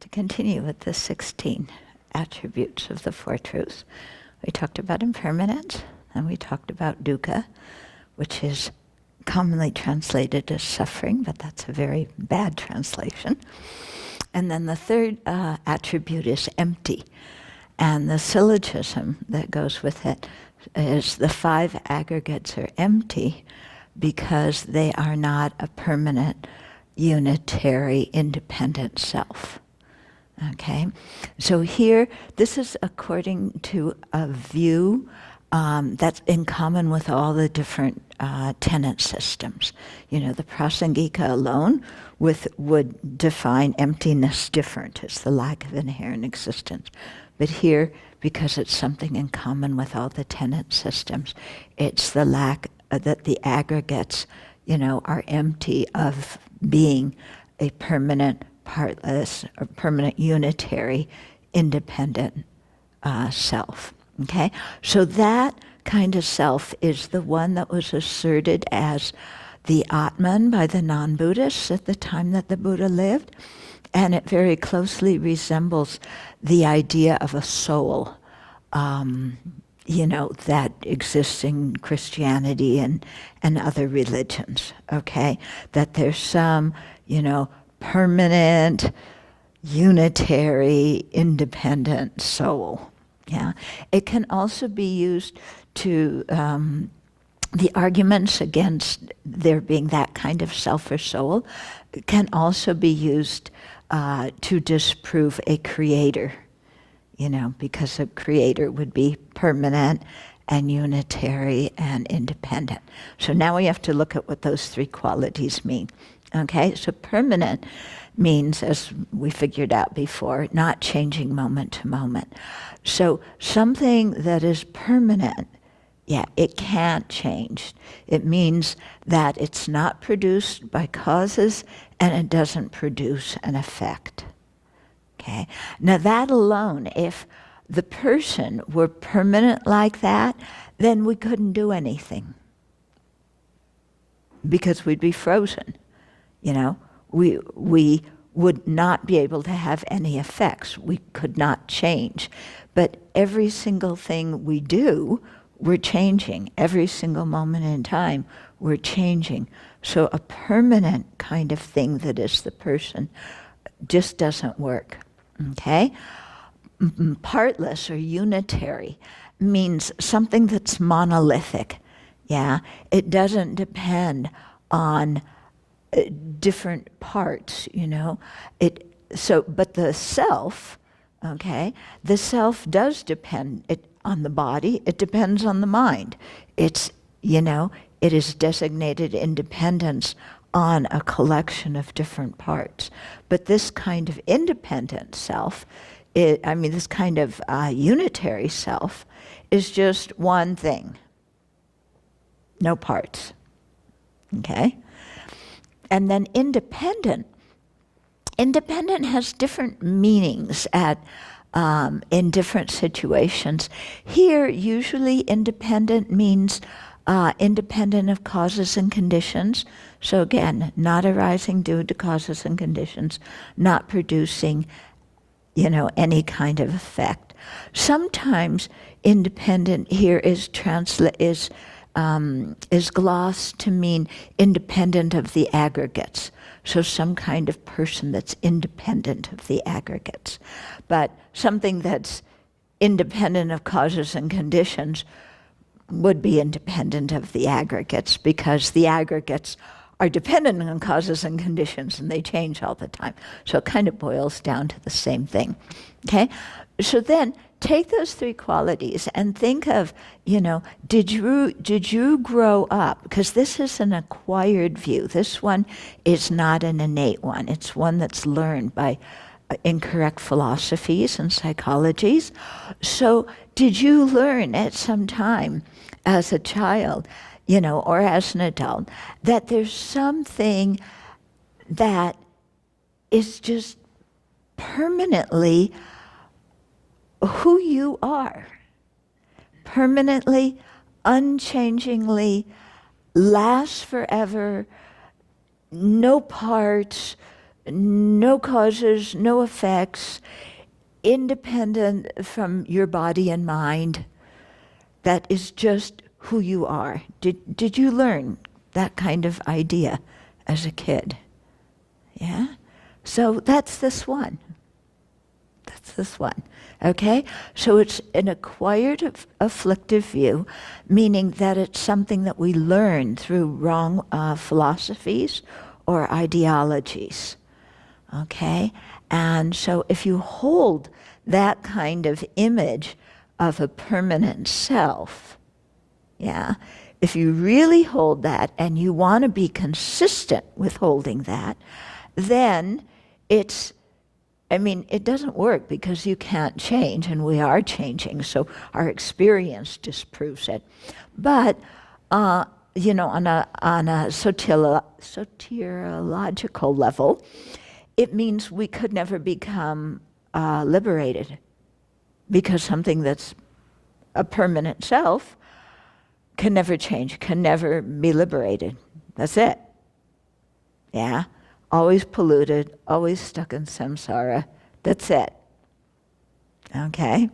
to continue with the 16 attributes of the Four Truths. We talked about impermanence, and we talked about dukkha, which is commonly translated as suffering, but that's a very bad translation. And then the third attribute is empty. And the syllogism that goes with it is the five aggregates are empty because they are not a permanent, unitary, independent self. Okay? So here, this is according to a view that's in common with all the different tenet systems. You know, the Prasangika alone would define emptiness different as the lack of inherent existence. But here, because it's something in common with all the tenet systems, it's the lack that the aggregates, you know, are empty of being a permanent, partless, or permanent, unitary, independent self. Okay? So that kind of self is the one that was asserted as the Atman by the non-Buddhists at the time that the Buddha lived. And it very closely resembles the idea of a soul, you know, that exists in Christianity and other religions, okay? That there's some, you know, permanent, unitary, independent soul, yeah? It can also be used to, the arguments against there being that kind of self or soul can also be used to disprove a creator, you know, because a creator would be permanent and unitary and independent. So now we have to look at what those three qualities mean. Okay, so permanent means, as we figured out before, not changing moment to moment. So something that is permanent, yeah, it can't change. It means that it's not produced by causes and it doesn't produce an effect. Okay? Now that alone, if the person were permanent like that, then we couldn't do anything because we'd be frozen. You know, we would not be able to have any effects. We could not change. But every single thing we do, we're changing. Every single moment in time, we're changing. So a permanent kind of thing that is the person just doesn't work, okay? Partless or unitary means something that's monolithic, yeah? It doesn't depend on different parts, you know? But the self, okay, the self does depend on the body, it depends on the mind. It's, you know, it is designated independence on a collection of different parts. But this kind of independent self, this kind of unitary self is just one thing. No parts. Okay? And then independent has different meanings in different situations. Here, usually independent means independent of causes and conditions. So again, not arising due to causes and conditions, not producing, you know, any kind of effect. Sometimes independent here is glossed to mean independent of the aggregates. So some kind of person that's independent of the aggregates. But something that's independent of causes and conditions would be independent of the aggregates because the aggregates are dependent on causes and conditions and they change all the time. So it kind of boils down to the same thing, okay? So then take those three qualities and think of, you know, did you grow up, because this is an acquired view. This one is not an innate one. It's one that's learned by incorrect philosophies and psychologies. So did you learn at some time as a child, you know, or as an adult, that there's something that is just permanently who you are, permanently, unchangingly, lasts forever, no parts, no causes, no effects, independent from your body and mind. That is just who you are. Did you learn that kind of idea as a kid? Yeah? So that's this one. That's this one. Okay? So it's an acquired afflictive view, meaning that it's something that we learn through wrong philosophies or ideologies. Okay? And so if you hold that kind of image of a permanent self, yeah, if you really hold that and you want to be consistent with holding that, then it doesn't work because you can't change, and we are changing, so our experience disproves it. But, on a soteriological level, it means we could never become liberated, because something that's a permanent self can never change, can never be liberated. That's it. Yeah? Always polluted, always stuck in samsara. That's it. Okay?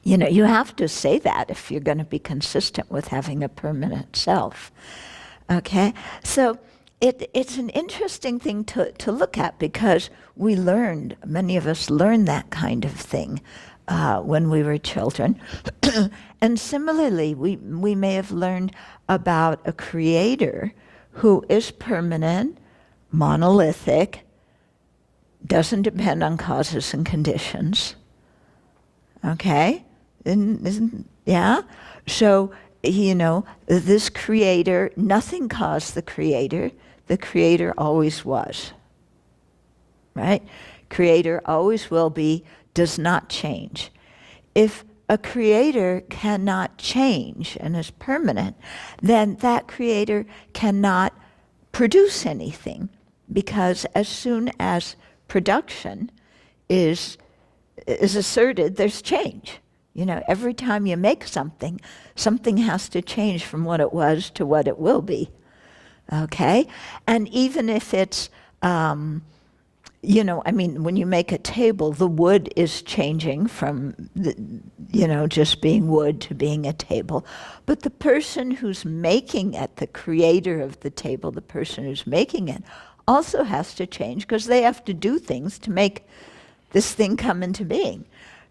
You have to say that if you're going to be consistent with having a permanent self. Okay? So it's an interesting thing to look at, because many of us learned that kind of thing when we were children. And similarly, we may have learned about a creator who is permanent, monolithic, doesn't depend on causes and conditions. Okay? Yeah? So, this creator, nothing caused the creator always was. Right? Creator always will be, does not change. If a creator cannot change and is permanent, then that creator cannot produce anything, because as soon as production is asserted, there's change. Every time you make something, something has to change from what it was to what it will be. Okay? And even if it's, when you make a table, the wood is changing from, just being wood to being a table. But the person who's making it, the creator of the table, the person who's making it, also has to change, because they have to do things to make this thing come into being.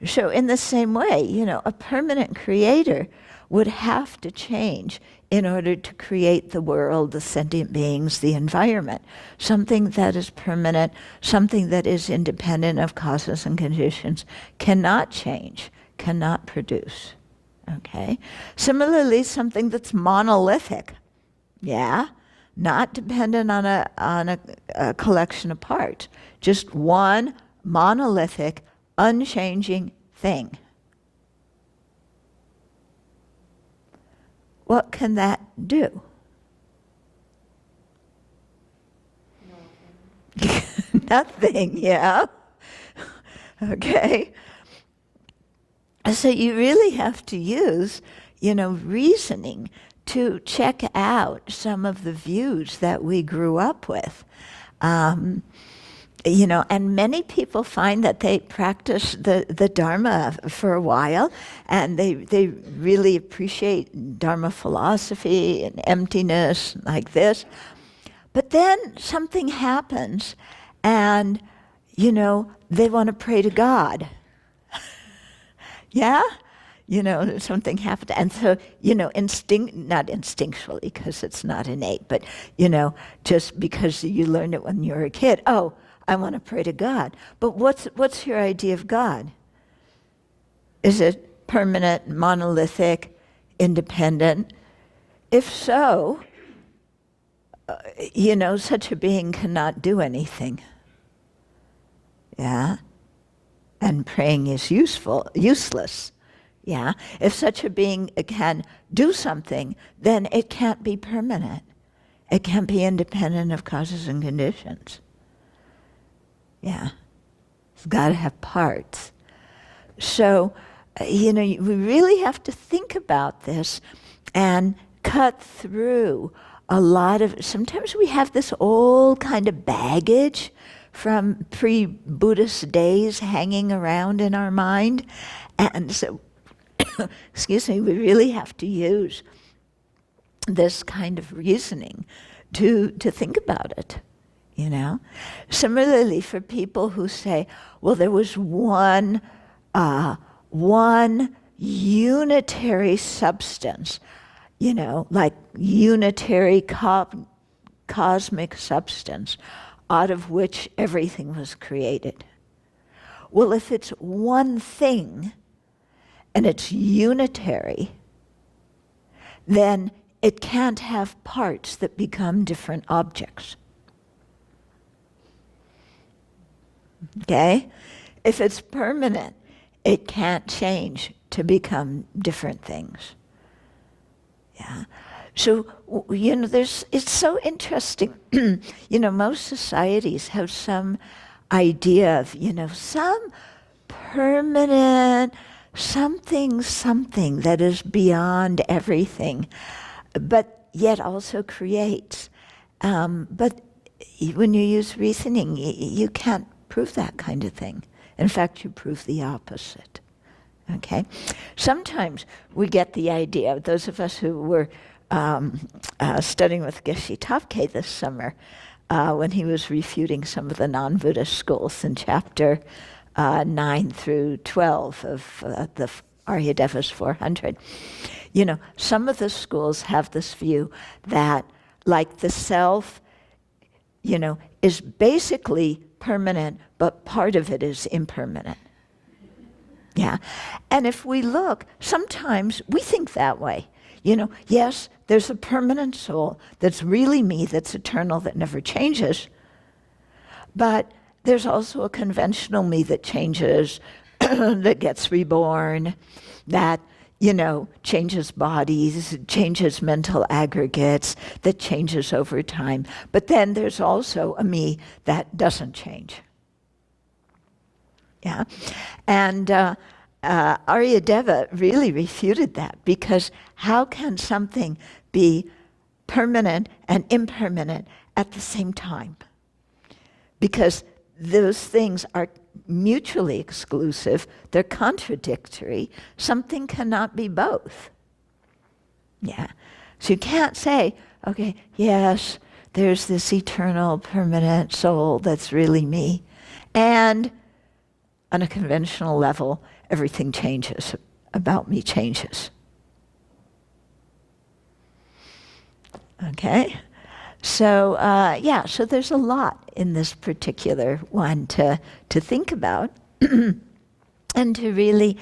So in the same way, a permanent creator would have to change in order to create the world, the sentient beings, the environment. Something that is permanent, something that is independent of causes and conditions, cannot change, cannot produce. Okay? Similarly, something that's monolithic, yeah? Not dependent on a collection of parts. Just one monolithic, unchanging thing. What can that do? Nothing. Nothing, yeah. Okay. So you really have to use, reasoning to check out some of the views that we grew up with. And many people find that they practice the Dharma for a while, and they really appreciate Dharma philosophy and emptiness like this. But then something happens, and, they want to pray to God. Yeah? Something happened. And so, not instinctually, because it's not innate, but, just because you learned it when you were a kid. Oh, I want to pray to God. But what's your idea of God? Is it permanent, monolithic, independent? If so, such a being cannot do anything. Yeah? And praying is useless. Yeah? If such a being can do something, then it can't be permanent. It can't be independent of causes and conditions. Yeah. It's got to have parts. So, we really have to think about this and cut through sometimes we have this old kind of baggage from pre-Buddhist days hanging around in our mind. And so, excuse me, we really have to use this kind of reasoning to think about it, you know? Similarly, for people who say, well, there was one unitary substance, you know, like unitary cosmic substance out of which everything was created. Well, if it's one thing and it's unitary, then it can't have parts that become different objects. Okay? If it's permanent, it can't change to become different things. Yeah. So, you know, it's so interesting. You know, most societies have some idea of, you know, some permanent something that is beyond everything, but yet also creates. But when you use reasoning, you can't prove that kind of thing. In fact, you prove the opposite. Okay? Sometimes we get the idea, those of us who were studying with Geshe Topke this summer, when he was refuting some of the non-Buddhist schools in chapter 9 through 12 of the Aryadevas 400. You know, some of the schools have this view that, like, the self, you know, is basically permanent, but part of it is impermanent. Yeah. And if we look, sometimes we think that way. You know, yes, there's a permanent soul that's really me, that's eternal, that never changes. But there's also a conventional me that changes, that gets reborn, that, you know, changes bodies, changes mental aggregates, that changes over time. But then there's also a me that doesn't change. Yeah. And Aryadeva really refuted that, because how can something be permanent and impermanent at the same time? Because those things are mutually exclusive, they're contradictory. Something cannot be both. Yeah. So you can't say, okay, yes, there's this eternal, permanent soul that's really me. And on a conventional level, everything changes, about me changes. Okay? So, so there's a lot in this particular one to think about and to really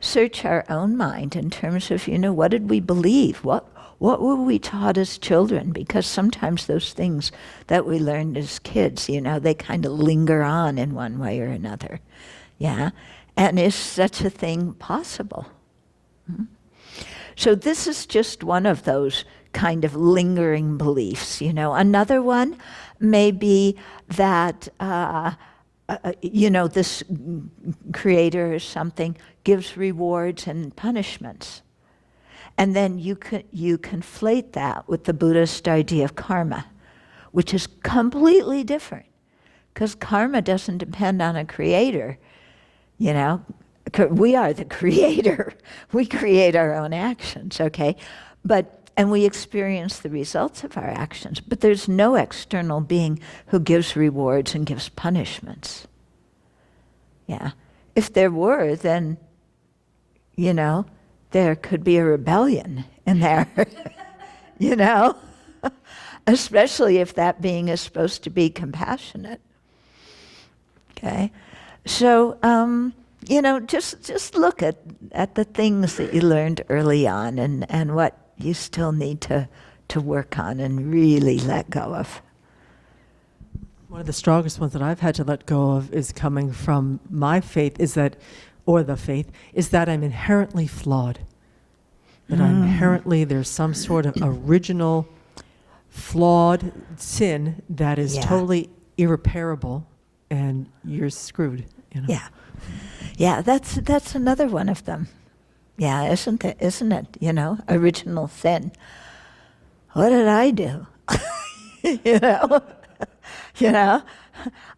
search our own mind in terms of, you know, what did we believe? What were we taught as children? Because sometimes those things that we learned as kids, you know, they kind of linger on in one way or another. Yeah? And is such a thing possible? So this is just one of those kind of lingering beliefs, you know. Another one may be that, you know, this creator or something gives rewards and punishments. And then you conflate that with the Buddhist idea of karma, which is completely different. Because karma doesn't depend on a creator, you know. We are the creator. We create our own actions, okay? And we experience the results of our actions, but there's no external being who gives rewards and gives punishments. Yeah. If there were, then, you know, there could be a rebellion in there, you know? Especially if that being is supposed to be compassionate. Okay? So, you know, just look at the things that you learned early on and what you still need to work on and really let go of. One of the strongest ones that I've had to let go of is coming from my faith, is that I'm inherently flawed. That I'm inherently, there's some sort of original flawed sin that is totally irreparable, and you're screwed. You know? Yeah, that's another one of them. Yeah, isn't it? You know, original sin. what did I do? you know, you know,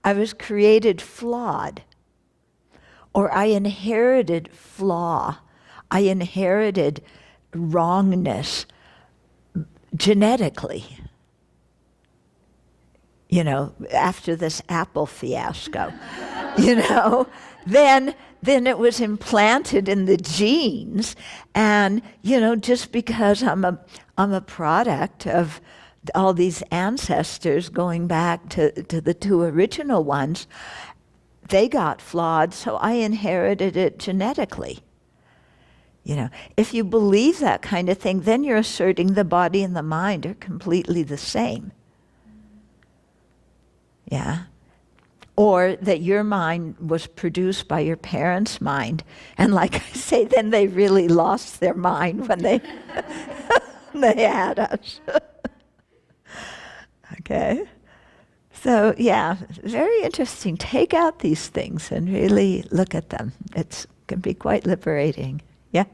I was created flawed, or I inherited flaw. I inherited wrongness genetically. You know, after this Apple fiasco, you know, then it was implanted in the genes, and you know, just because I'm a product of all these ancestors going back to the two original ones, they got flawed, so I inherited it genetically. You know, if you believe that kind of thing, then you're asserting the body and the mind are completely the same. Yeah. Or that your mind was produced by your parents' mind. And like I say, then they really lost their mind when they they had us. Okay? So yeah, very interesting. Take out these things and really look at them. It can be quite liberating. Yeah?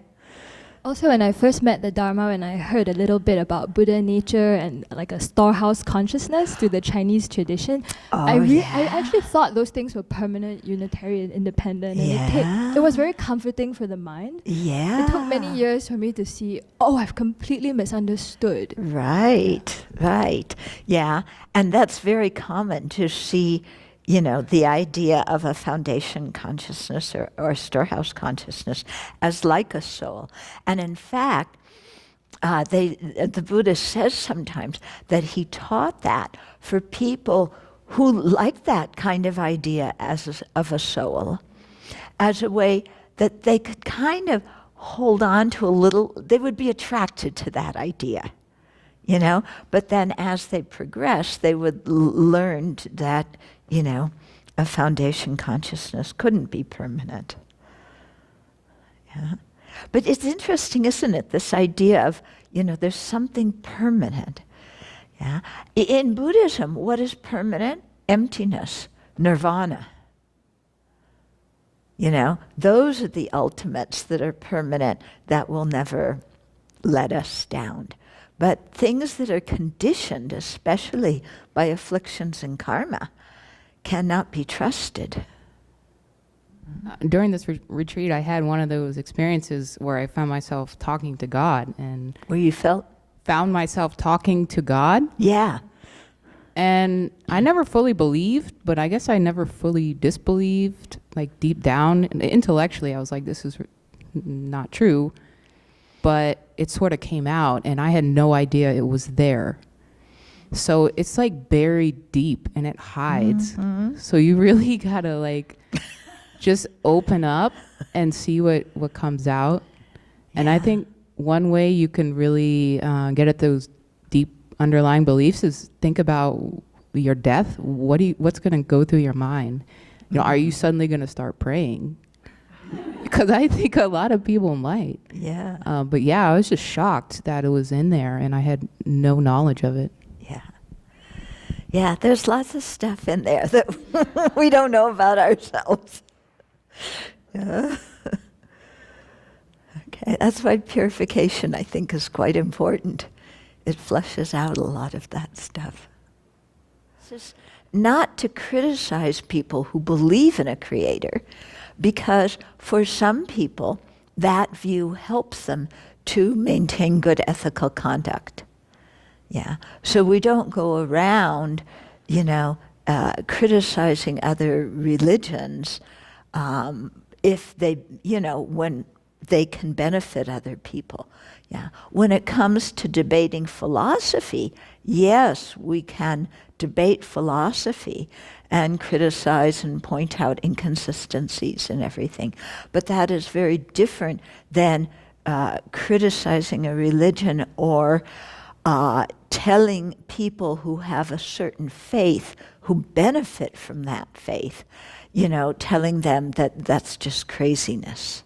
Also, when I first met the Dharma, and I heard a little bit about Buddha nature and like a storehouse consciousness through the Chinese tradition, I actually thought those things were permanent, unitarian, independent, and it was very comforting for the mind. Yeah. It took many years for me to see, oh, I've completely misunderstood. Right. Yeah. And that's very common to see, you know, the idea of a foundation consciousness or storehouse consciousness as like a soul. And in fact, the Buddha says sometimes that he taught that for people who like that kind of idea of a soul, as a way that they could kind of hold on to a little, they would be attracted to that idea. You know, but then as they progress, they would learn that, you know, a foundation consciousness couldn't be permanent. Yeah. But it's interesting, isn't it, this idea of, you know, there's something permanent. Yeah. In Buddhism, what is permanent? Emptiness, nirvana. You know, those are the ultimates that are permanent, that will never let us down. But things that are conditioned, especially by afflictions and karma, cannot be trusted. During this retreat, I had one of those experiences where I found myself talking to God, and Where you found myself talking to God. Yeah. And I never fully believed, but I guess I never fully disbelieved, like deep down. Intellectually, I was like, this is not true. But it sort of came out, and I had no idea it was there. So it's like buried deep, and it hides. Mm-hmm. So you really gotta like just open up and see what comes out. Yeah. And I think one way you can really get at those deep underlying beliefs is think about your death. What's gonna go through your mind? You know, are you suddenly gonna start praying? Because I think a lot of people might. Yeah. But yeah, I was just shocked that it was in there, and I had no knowledge of it. Yeah. Yeah, there's lots of stuff in there that we don't know about ourselves. Yeah. Okay, that's why purification, I think, is quite important. It flushes out a lot of that stuff. This is not to criticize people who believe in a creator, because for some people, that view helps them to maintain good ethical conduct. Yeah. So we don't go around, you know, criticizing other religions if they, you know, when they can benefit other people. Yeah. When it comes to debating philosophy, yes, we can debate philosophy and criticize and point out inconsistencies and everything. But that is very different than criticizing a religion or telling people who have a certain faith, who benefit from that faith, you know, telling them that that's just craziness.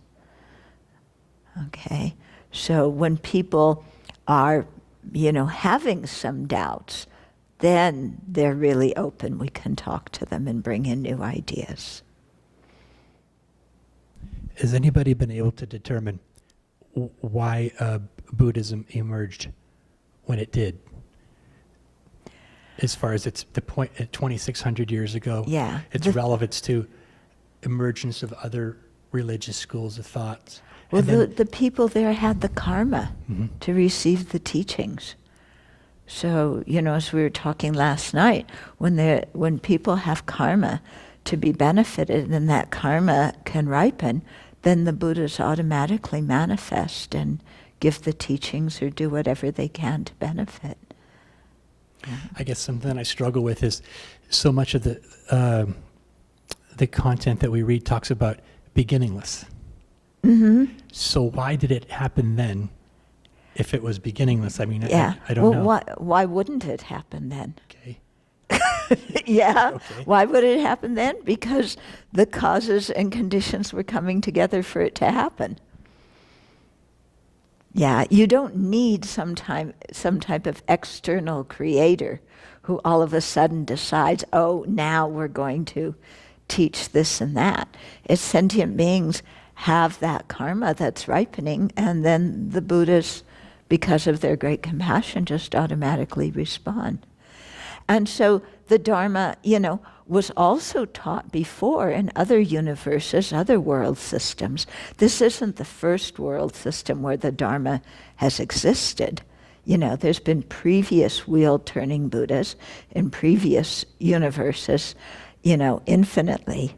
Okay? So when people are, you know, having some doubts, then they're really open. We can talk to them and bring in new ideas. Has anybody been able to determine why Buddhism emerged when it did. As far as its the point at 2,600 years ago, Yeah. its relevance to emergence of other religious schools of thought. Well, And then- the people there had the karma Mhm. to receive the teachings. So, as we were talking last night, when people have karma to be benefited and that karma can ripen, then the Buddhas automatically manifest and give the teachings or do whatever they can to benefit. I guess something I struggle with is so much of the content that we read talks about beginningless. Mm-hmm. So why did it happen then if it was beginningless? I mean, Yeah. I don't know. Why wouldn't it happen then? Okay. Yeah. Okay. Why would it happen then? Because the causes and conditions were coming together for it to happen. Yeah, you don't need some type of external creator who all of a sudden decides, oh, now we're going to teach this and that. It's sentient beings have that karma that's ripening, and then the Buddhas, because of their great compassion, just automatically respond. And so the Dharma, was also taught before in other universes, other world systems. This isn't the first world system where the Dharma has existed. There's been previous wheel-turning Buddhas in previous universes, infinitely.